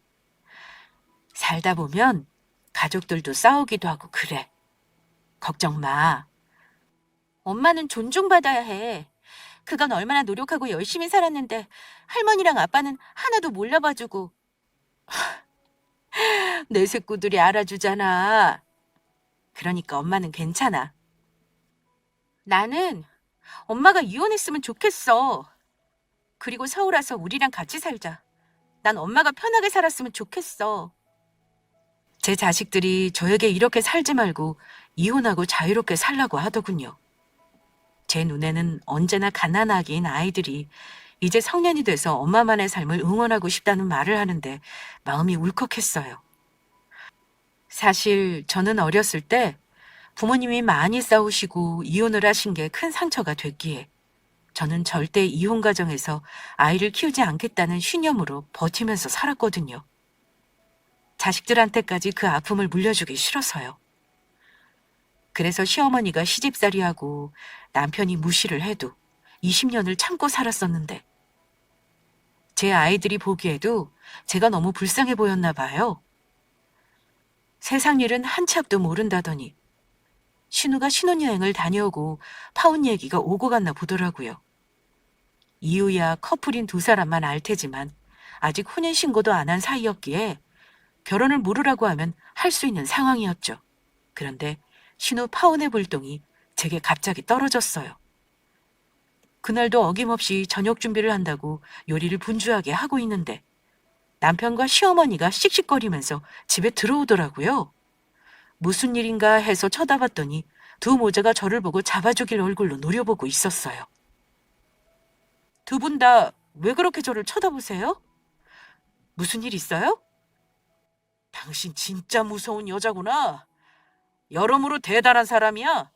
A: 살다 보면 가족들도 싸우기도 하고 그래. 걱정 마. 엄마는 존중받아야 해. 그건 얼마나 노력하고 열심히 살았는데 할머니랑 아빠는 하나도 몰라봐주고. 내 식구들이 알아주잖아. 그러니까 엄마는 괜찮아. 나는 엄마가 이혼했으면 좋겠어. 그리고 서울 와서 우리랑 같이 살자. 난 엄마가 편하게 살았으면 좋겠어. 제 자식들이 저에게 이렇게 살지 말고 이혼하고 자유롭게 살라고 하더군요. 제 눈에는 언제나 가난하긴 아이들이 이제 성년이 돼서 엄마만의 삶을 응원하고 싶다는 말을 하는데 마음이 울컥했어요. 사실 저는 어렸을 때 부모님이 많이 싸우시고 이혼을 하신 게 큰 상처가 됐기에 저는 절대 이혼 가정에서 아이를 키우지 않겠다는 신념으로 버티면서 살았거든요. 자식들한테까지 그 아픔을 물려주기 싫어서요. 그래서 시어머니가 시집살이하고 남편이 무시를 해도 20년을 참고 살았었는데 제 아이들이 보기에도 제가 너무 불쌍해 보였나 봐요. 세상 일은 한 치 앞도 모른다더니 신우가 신혼여행을 다녀오고 파혼 얘기가 오고 갔나 보더라고요. 이유야 커플인 두 사람만 알 테지만 아직 혼인신고도 안 한 사이였기에 결혼을 물으라고 하면 할 수 있는 상황이었죠. 그런데 신우 파혼의 불똥이 제게 갑자기 떨어졌어요. 그날도 어김없이 저녁 준비를 한다고 요리를 분주하게 하고 있는데 남편과 시어머니가 씩씩거리면서 집에 들어오더라고요. 무슨 일인가 해서 쳐다봤더니 두 모자가 저를 보고 잡아주길 얼굴로 노려보고 있었어요. 두 분 다 왜 그렇게 저를 쳐다보세요? 무슨 일 있어요? 당신 진짜 무서운 여자구나. 여러모로 대단한 사람이야.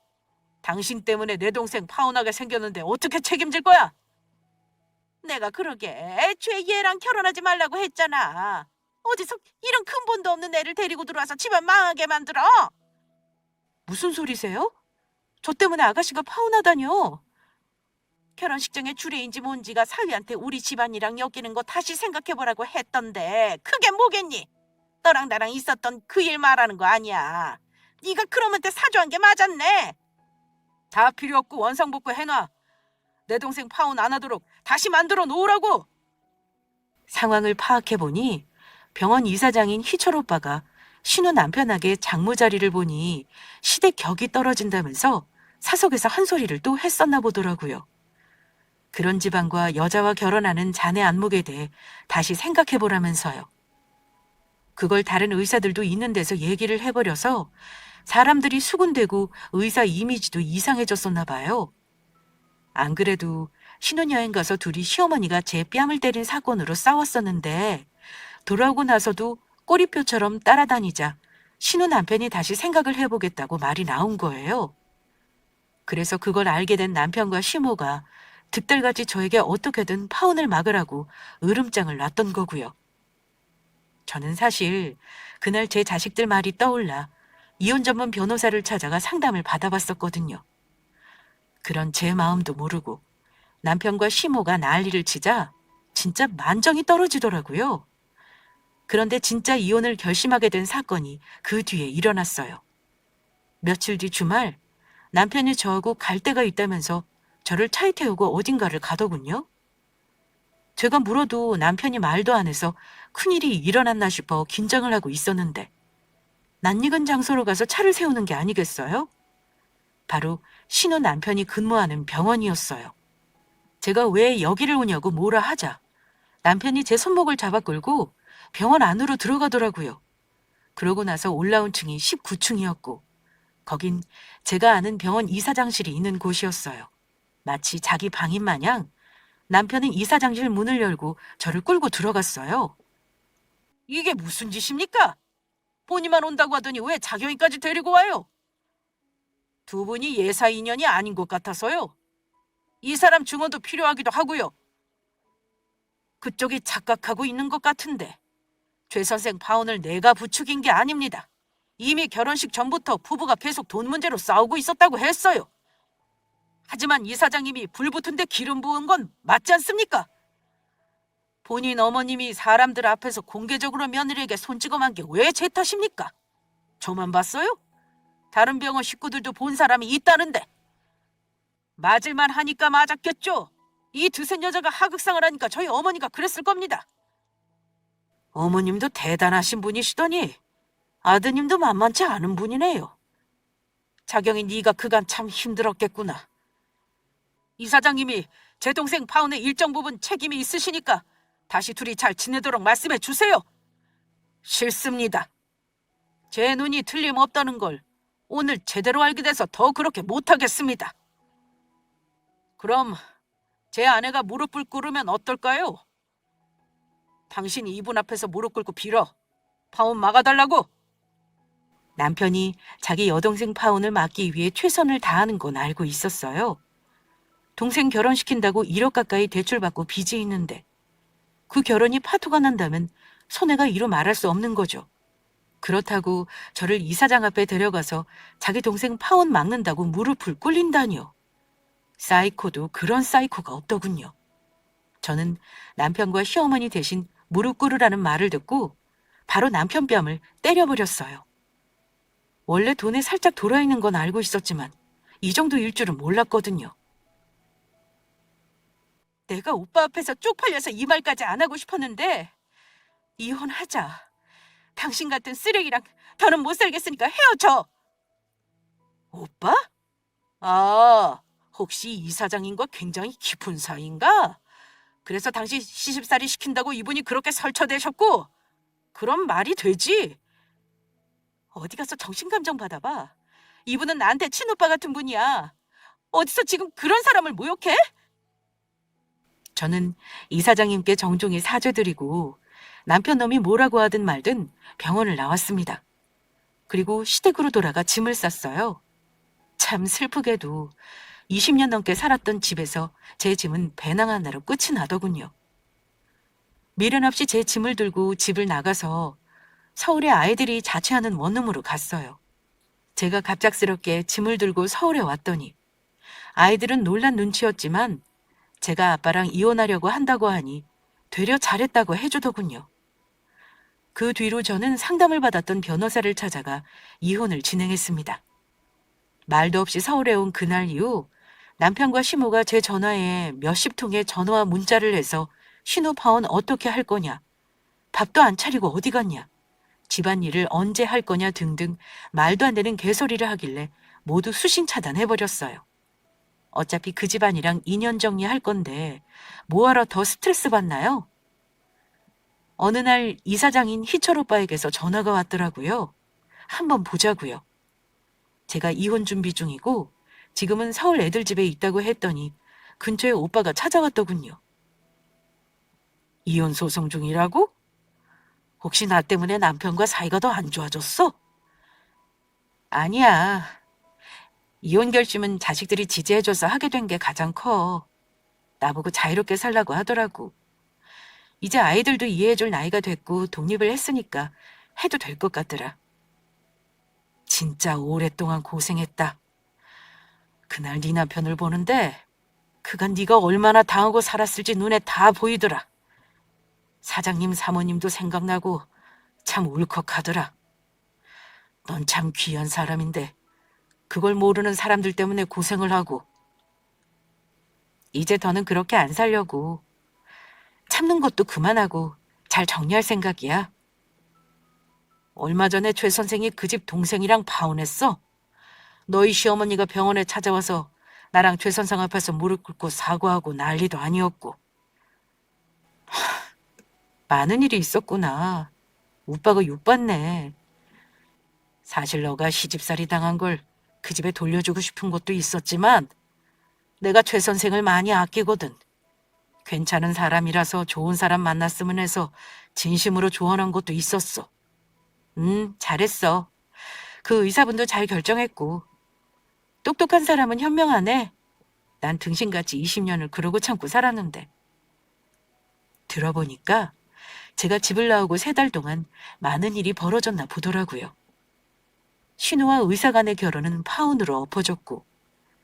A: 당신 때문에 내 동생 파혼하게 생겼는데 어떻게 책임질 거야? 내가 그러게 애초에 얘랑 결혼하지 말라고 했잖아. 어디서 이런 근본도 없는 애를 데리고 들어와서 집안 망하게 만들어? 무슨 소리세요? 저 때문에 아가씨가 파혼하다뇨. 결혼식장에 주례인지 뭔지가 사위한테 우리 집안이랑 엮이는 거 다시 생각해보라고 했던데 그게 뭐겠니? 너랑 나랑 있었던 그 일 말하는 거 아니야. 네가 그러면 때 사주한 게 맞았네. 다 필요 없고 원상복구 해놔. 내 동생 파혼 안 하도록 다시 만들어 놓으라고. 상황을 파악해보니 병원 이사장인 희철 오빠가 신우 남편에게 장모 자리를 보니 시댁 격이 떨어진다면서 사석에서 한 소리를 또 했었나 보더라고요. 그런 집안과 여자와 결혼하는 자네 안목에 대해 다시 생각해보라면서요. 그걸 다른 의사들도 있는 데서 얘기를 해버려서 사람들이 수군대고 의사 이미지도 이상해졌었나 봐요. 안 그래도 신혼여행 가서 둘이 시어머니가 제 뺨을 때린 사건으로 싸웠었는데 돌아오고 나서도 꼬리표처럼 따라다니자 신우 남편이 다시 생각을 해보겠다고 말이 나온 거예요. 그래서 그걸 알게 된 남편과 시모가 득달같이 저에게 어떻게든 파혼을 막으라고 으름장을 놨던 거고요. 저는 사실 그날 제 자식들 말이 떠올라 이혼 전문 변호사를 찾아가 상담을 받아봤었거든요. 그런 제 마음도 모르고 남편과 시모가 난리를 치자 진짜 만정이 떨어지더라고요. 그런데 진짜 이혼을 결심하게 된 사건이 그 뒤에 일어났어요. 며칠 뒤 주말 남편이 저하고 갈 데가 있다면서 저를 차에 태우고 어딘가를 가더군요. 제가 물어도 남편이 말도 안 해서 큰일이 일어났나 싶어 긴장을 하고 있었는데 낯익은 장소로 가서 차를 세우는 게 아니겠어요? 바로 신우 남편이 근무하는 병원이었어요. 제가 왜 여기를 오냐고 뭐라 하자 남편이 제 손목을 잡아 끌고 병원 안으로 들어가더라고요. 그러고 나서 올라온 층이 19층이었고 거긴 제가 아는 병원 이사장실이 있는 곳이었어요. 마치 자기 방인 마냥 남편은 이사장실 문을 열고 저를 끌고 들어갔어요. 이게 무슨 짓입니까? 본인만 온다고 하더니 왜 자경이까지 데리고 와요? 두 분이 예사 인연이 아닌 것 같아서요. 이 사람 증언도 필요하기도 하고요. 그쪽이 착각하고 있는 것 같은데 최 선생 파혼을 내가 부추긴 게 아닙니다. 이미 결혼식 전부터 부부가 계속 돈 문제로 싸우고 있었다고 했어요. 하지만 이 사장님이 불 붙은 데 기름 부은 건 맞지 않습니까? 본인 어머님이 사람들 앞에서 공개적으로 며느리에게 손찌검한 게 왜 제 탓입니까? 저만 봤어요? 다른 병원 식구들도 본 사람이 있다는데. 맞을만 하니까 맞았겠죠. 이 두센 여자가 하극상을 하니까 저희 어머니가 그랬을 겁니다. 어머님도 대단하신 분이시더니 아드님도 만만치 않은 분이네요. 자경이 네가 그간 참 힘들었겠구나. 이 사장님이 제 동생 파혼의 일정 부분 책임이 있으시니까 다시 둘이 잘 지내도록 말씀해 주세요. 싫습니다. 제 눈이 틀림없다는 걸 오늘 제대로 알게 돼서 더 그렇게 못하겠습니다. 그럼 제 아내가 무릎을 꿇으면 어떨까요? 당신이 이분 앞에서 무릎 꿇고 빌어. 파혼 막아달라고. 남편이 자기 여동생 파혼을 막기 위해 최선을 다하는 건 알고 있었어요. 동생 결혼시킨다고 1억 가까이 대출받고 빚이 있는데 그 결혼이 파토가 난다면 손해가 이루 말할 수 없는 거죠. 그렇다고 저를 이사장 앞에 데려가서 자기 동생 파혼 막는다고 무릎을 꿇린다니요. 사이코도 그런 사이코가 없더군요. 저는 남편과 시어머니 대신 무릎 꿇으라는 말을 듣고 바로 남편 뺨을 때려버렸어요. 원래 돈에 살짝 돌아있는 건 알고 있었지만 이 정도일 줄은 몰랐거든요. 내가 오빠 앞에서 쪽팔려서 이 말까지 안 하고 싶었는데 이혼하자. 당신 같은 쓰레기랑 더는 못 살겠으니까 헤어져. 오빠? 아, 혹시 이 사장님과 굉장히 깊은 사이인가? 그래서 당신 시집살이 시킨다고 이분이 그렇게 설쳐대셨고 그럼 말이 되지. 어디 가서 정신감정 받아봐. 이분은 나한테 친오빠 같은 분이야. 어디서 지금 그런 사람을 모욕해? 저는 이사장님께 정중히 사죄드리고 남편 놈이 뭐라고 하든 말든 병원을 나왔습니다. 그리고 시댁으로 돌아가 짐을 쌌어요. 참 슬프게도 20년 넘게 살았던 집에서 제 짐은 배낭 하나로 끝이 나더군요. 미련 없이 제 짐을 들고 집을 나가서 서울에 아이들이 자취하는 원룸으로 갔어요. 제가 갑작스럽게 짐을 들고 서울에 왔더니 아이들은 놀란 눈치였지만 제가 아빠랑 이혼하려고 한다고 하니 되려 잘했다고 해주더군요. 그 뒤로 저는 상담을 받았던 변호사를 찾아가 이혼을 진행했습니다. 말도 없이 서울에 온 그날 이후 남편과 시모가 제 전화에 몇십 통의 전화와 문자를 해서 신우 파혼 어떻게 할 거냐, 밥도 안 차리고 어디 갔냐, 집안일을 언제 할 거냐 등등 말도 안 되는 개소리를 하길래 모두 수신 차단해버렸어요. 어차피 그 집안이랑 인연 정리할 건데 뭐하러 더 스트레스 받나요? 어느 날 이사장인 희철 오빠에게서 전화가 왔더라고요. 한번 보자고요. 제가 이혼 준비 중이고 지금은 서울 애들 집에 있다고 했더니 근처에 오빠가 찾아왔더군요. 이혼 소송 중이라고? 혹시 나 때문에 남편과 사이가 더 안 좋아졌어? 아니야. 이혼 결심은 자식들이 지지해줘서 하게 된 게 가장 커. 나보고 자유롭게 살라고 하더라고. 이제 아이들도 이해해줄 나이가 됐고 독립을 했으니까 해도 될 것 같더라. 진짜 오랫동안 고생했다. 그날 네 남편을 보는데 그간 네가 얼마나 당하고 살았을지 눈에 다 보이더라. 사장님 사모님도 생각나고 참 울컥하더라. 넌 참 귀한 사람인데 그걸 모르는 사람들 때문에 고생을 하고. 이제 더는 그렇게 안 살려고. 참는 것도 그만하고 잘 정리할 생각이야. 얼마 전에 최 선생이 그 집 동생이랑 파혼했어. 너희 시어머니가 병원에 찾아와서 나랑 최 선생 앞에서 무릎 꿇고 사과하고 난리도 아니었고. 많은 일이 있었구나. 오빠가 욕받네. 사실 너가 시집살이 당한 걸 그 집에 돌려주고 싶은 것도 있었지만 내가 최 선생을 많이 아끼거든. 괜찮은 사람이라서 좋은 사람 만났으면 해서 진심으로 조언한 것도 있었어. 잘했어. 그 의사분도 잘 결정했고. 똑똑한 사람은 현명하네. 난 등신같이 20년을 그러고 참고 살았는데. 들어보니까 제가 집을 나오고 3달 동안 많은 일이 벌어졌나 보더라고요. 신우와 의사 간의 결혼은 파혼으로 엎어졌고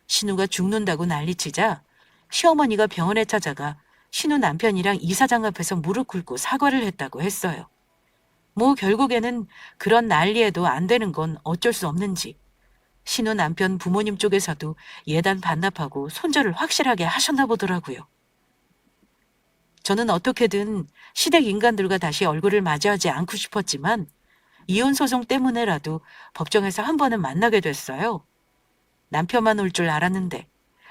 A: 신우가 죽는다고 난리치자 시어머니가 병원에 찾아가 신우 남편이랑 이사장 앞에서 무릎 꿇고 사과를 했다고 했어요. 뭐 결국에는 그런 난리에도 안 되는 건 어쩔 수 없는지 신우 남편 부모님 쪽에서도 예단 반납하고 손절을 확실하게 하셨나 보더라고요. 저는 어떻게든 시댁 인간들과 다시 얼굴을 마주하지 않고 싶었지만 이혼 소송 때문에라도 법정에서 한 번은 만나게 됐어요. 남편만 올 줄 알았는데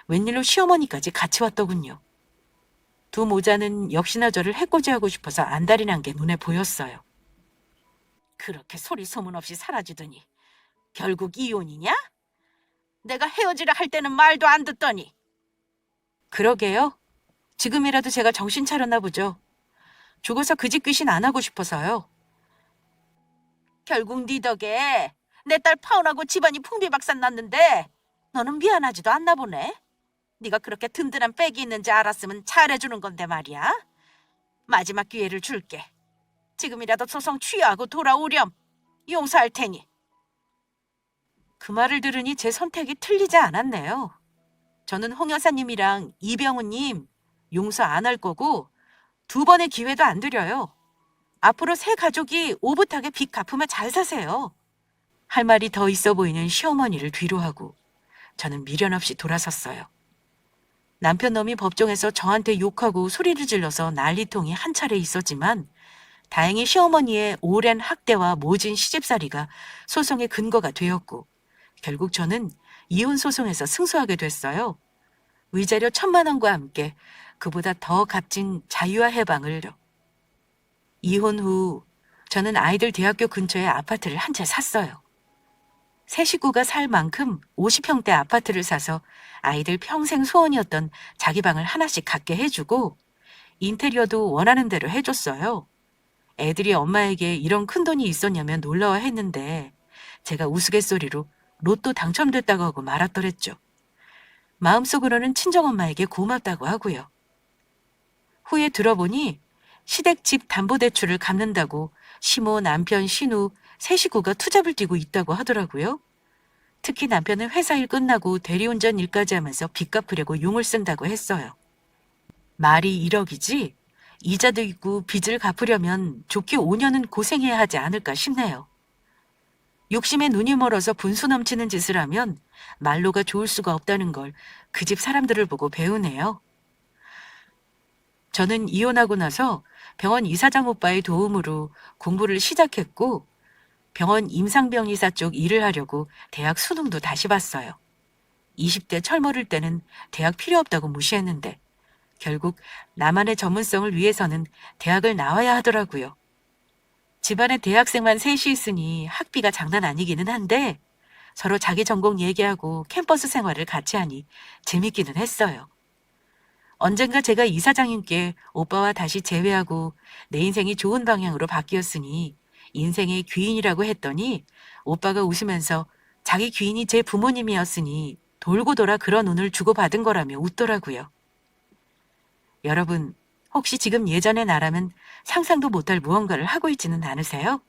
A: 웬일로 시어머니까지 같이 왔더군요. 두 모자는 역시나 저를 해코지하고 싶어서 안달이 난 게 눈에 보였어요. 그렇게 소리 소문 없이 사라지더니 결국 이혼이냐? 내가 헤어지라 할 때는 말도 안 듣더니. 그러게요. 지금이라도 제가 정신 차렸나 보죠. 죽어서 그 집 귀신 안 하고 싶어서요. 결국 네 덕에 내 딸 파혼하고 집안이 풍비박산 났는데 너는 미안하지도 않나 보네. 네가 그렇게 든든한 백이 있는지 알았으면 잘해주는 건데 말이야. 마지막 기회를 줄게. 지금이라도 소송 취하하고 돌아오렴. 용서할 테니. 그 말을 들으니 제 선택이 틀리지 않았네요. 저는 홍 여사님이랑 이병우님 용서 안 할 거고 2번의 기회도 안 드려요. 앞으로 새 가족이 오붓하게 빚 갚으며 잘 사세요. 할 말이 더 있어 보이는 시어머니를 뒤로 하고 저는 미련 없이 돌아섰어요. 남편 놈이 법정에서 저한테 욕하고 소리를 질러서 난리통이 한 차례 있었지만 다행히 시어머니의 오랜 학대와 모진 시집살이가 소송의 근거가 되었고 결국 저는 이혼 소송에서 승소하게 됐어요. 위자료 1,000만 원과 함께 그보다 더 값진 자유와 해방을. 이혼 후 저는 아이들 대학교 근처에 아파트를 한 채 샀어요. 세 식구가 살 만큼 50평대 아파트를 사서 아이들 평생 소원이었던 자기 방을 하나씩 갖게 해주고 인테리어도 원하는 대로 해줬어요. 애들이 엄마에게 이런 큰돈이 있었냐며 놀라워했는데 제가 우스갯소리로 로또 당첨됐다고 하고 말았더랬죠. 마음속으로는 친정엄마에게 고맙다고 하고요. 후에 들어보니 시댁집 담보대출을 갚는다고 시모, 남편, 신우 세 식구가 투잡을 뛰고 있다고 하더라고요. 특히 남편은 회사 일 끝나고 대리운전 일까지 하면서 빚 갚으려고 용을 쓴다고 했어요. 말이 1억이지 이자도 있고 빚을 갚으려면 좋게 5년은 고생해야 하지 않을까 싶네요. 욕심에 눈이 멀어서 분수 넘치는 짓을 하면 말로가 좋을 수가 없다는 걸 그 집 사람들을 보고 배우네요. 저는 이혼하고 나서 병원 이사장 오빠의 도움으로 공부를 시작했고 병원 임상병리사 쪽 일을 하려고 대학 수능도 다시 봤어요. 20대 철모를 때는 대학 필요 없다고 무시했는데 결국 나만의 전문성을 위해서는 대학을 나와야 하더라고요. 집안에 대학생만 셋이 있으니 학비가 장난 아니기는 한데 서로 자기 전공 얘기하고 캠퍼스 생활을 같이 하니 재밌기는 했어요. 언젠가 제가 이사장님께 오빠와 다시 재회하고 내 인생이 좋은 방향으로 바뀌었으니 인생의 귀인이라고 했더니 오빠가 웃으면서 자기 귀인이 제 부모님이었으니 돌고 돌아 그런 운을 주고받은 거라며 웃더라고요. 여러분, 혹시 지금 예전의 나라면 상상도 못할 무언가를 하고 있지는 않으세요?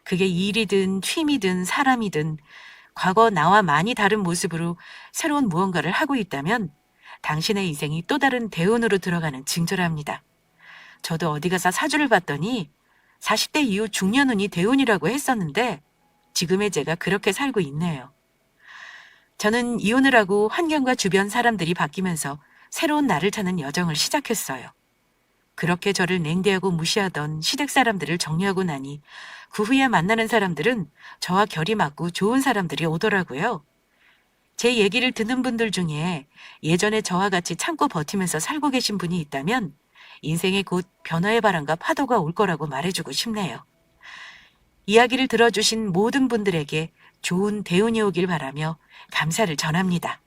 A: 그게 일이든 취미든 사람이든 과거 나와 많이 다른 모습으로 새로운 무언가를 하고 있다면 당신의 인생이 또 다른 대운으로 들어가는 징조랍니다. 저도 어디 가서 사주를 봤더니 40대 이후 중년운이 대운이라고 했었는데 지금의 제가 그렇게 살고 있네요. 저는 이혼을 하고 환경과 주변 사람들이 바뀌면서 새로운 나를 찾는 여정을 시작했어요. 그렇게 저를 냉대하고 무시하던 시댁 사람들을 정리하고 나니 그 후에 만나는 사람들은 저와 결이 맞고 좋은 사람들이 오더라고요. 제 얘기를 듣는 분들 중에 예전에 저와 같이 참고 버티면서 살고 계신 분이 있다면 인생에 곧 변화의 바람과 파도가 올 거라고 말해주고 싶네요. 이야기를 들어주신 모든 분들에게 좋은 대운이 오길 바라며 감사를 전합니다.